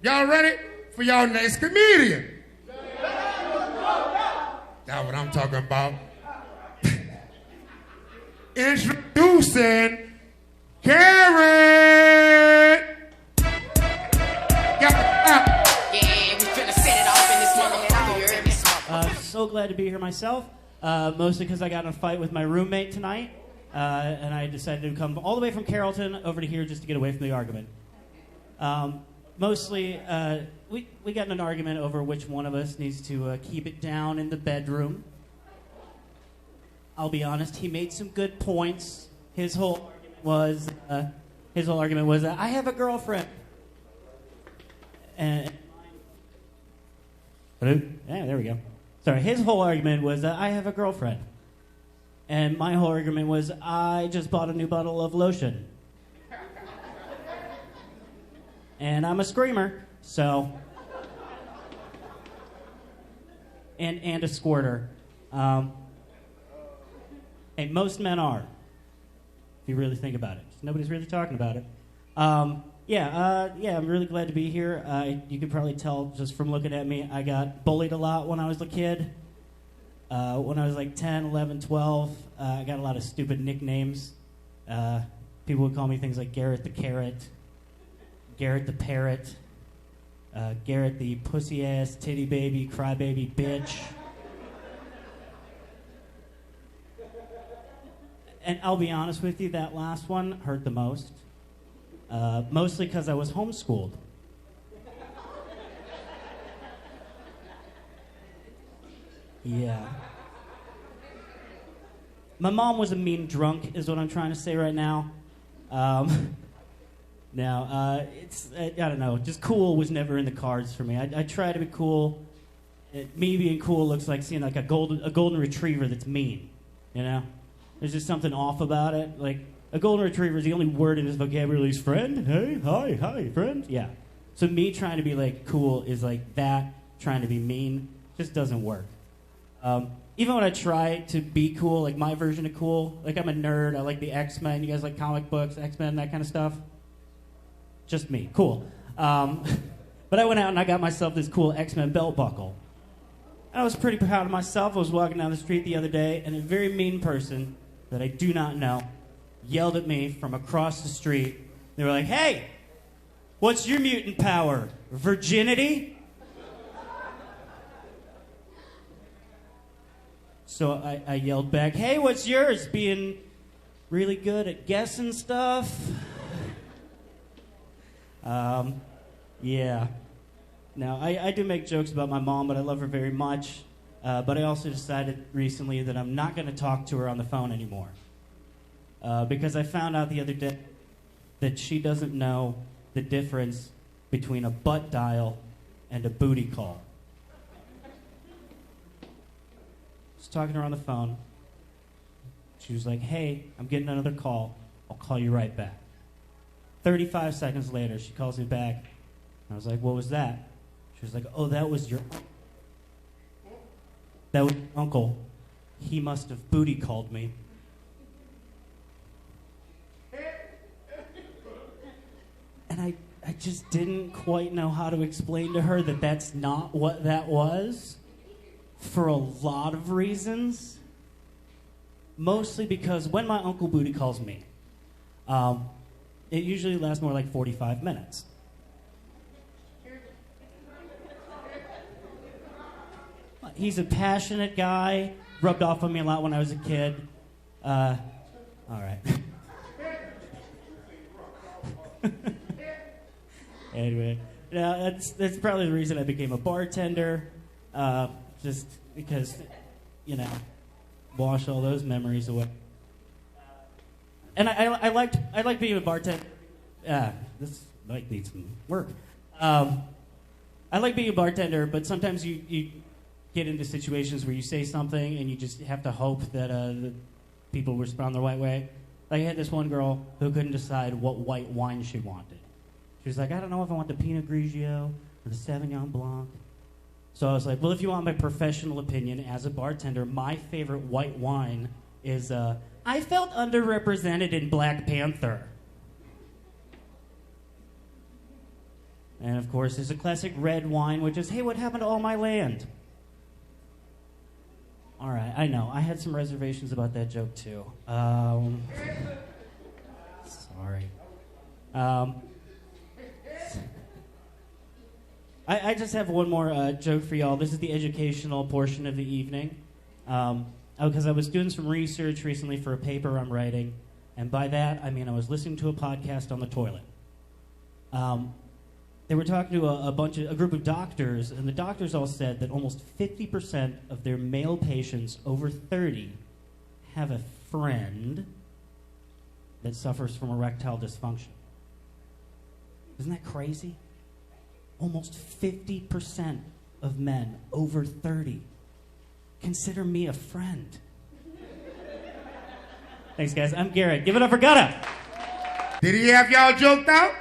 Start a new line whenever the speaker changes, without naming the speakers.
Y'all ready for y'all next comedian? That's what I'm talking about. Introducing Garrett.
So glad to be here myself, mostly because I got in a fight with my roommate tonight, and I decided to come all the way from Carrollton over to here just to get away from the argument. Mostly, we got in an argument over which one of us needs to keep it down in the bedroom. I'll be honest, he made some good points. His whole argument was that I have a girlfriend. And yeah, there we go. Sorry, his whole argument was that I have a girlfriend. And my whole argument was I just bought a new bottle of lotion. And I'm a screamer, so. And a squirter. Hey, most men are, if you really think about it. Nobody's really talking about it. Yeah, I'm really glad to be here. You can probably tell just from looking at me, I got bullied a lot when I was a kid. When I was like 10, 11, 12, I got a lot of stupid nicknames. People would call me things like Garrett the Carrot, Garrett the Parrot, Garrett the pussy-ass, titty baby, crybaby bitch. And I'll be honest with you, that last one hurt the most. Mostly because I was homeschooled. Yeah. My mom was a mean drunk, is what I'm trying to say right now. I don't know, just cool was never in the cards for me. I try to be cool. Me being cool looks like seeing like a golden retriever that's mean, you know? There's just something off about it. Like, a golden retriever is the only word in his vocabulary is friend. Hey, hi, friend. Yeah. So me trying to be, like, cool is like that. Trying to be mean just doesn't work. Even when I try to be cool, like my version of cool, like I'm a nerd. I like the X-Men. You guys like comic books, X-Men, that kind of stuff? Just me. Cool. But I went out and I got myself this cool X-Men belt buckle. I was pretty proud of myself. I was walking down the street the other day, and a very mean person that I do not know yelled at me from across the street. They were like, "Hey, what's your mutant power? Virginity?" So I yelled back, "Hey, what's yours? Being really good at guessing stuff?" Yeah. Now, I do make jokes about my mom, but I love her very much. But I also decided recently that I'm not going to talk to her on the phone anymore. Because I found out the other day that she doesn't know the difference between a butt dial and a booty call. I was talking to her on the phone. She was like, "Hey, I'm getting another call. I'll call you right back." 35 seconds later, she calls me back. I was like, "What was that?" She was like, "Oh, that was your uncle. He must have booty called me." And I just didn't quite know how to explain to her that that's not what that was, for a lot of reasons. Mostly because when my uncle booty calls me, it usually lasts more like 45 minutes. He's a passionate guy, rubbed off on me a lot when I was a kid. All right. Anyway, that's probably the reason I became a bartender, just because, wash all those memories away. And I liked being a bartender. This might need some work. I like being a bartender, but sometimes you get into situations where you say something and you just have to hope that the people respond the right way. Like I had this one girl who couldn't decide what white wine she wanted. She was like, "I don't know if I want the Pinot Grigio or the Sauvignon Blanc." So I was like, "Well, if you want my professional opinion as a bartender, my favorite white wine is I felt underrepresented in Black Panther." And of course, there's a classic red wine, which is, hey, what happened to all my land? All right, I know. I had some reservations about that joke, too. Sorry. I just have one more joke for y'all. This is the educational portion of the evening. Because I was doing some research recently for a paper I'm writing, and by that, I mean I was listening to a podcast on the toilet. They were talking to a group of doctors, and the doctors all said that almost 50% of their male patients over 30 have a friend that suffers from erectile dysfunction. Isn't that crazy? Almost 50% of men over 30 consider me a friend. Thanks, guys. I'm Garrett. Give it up for Gutta.
Did he have y'all joked out?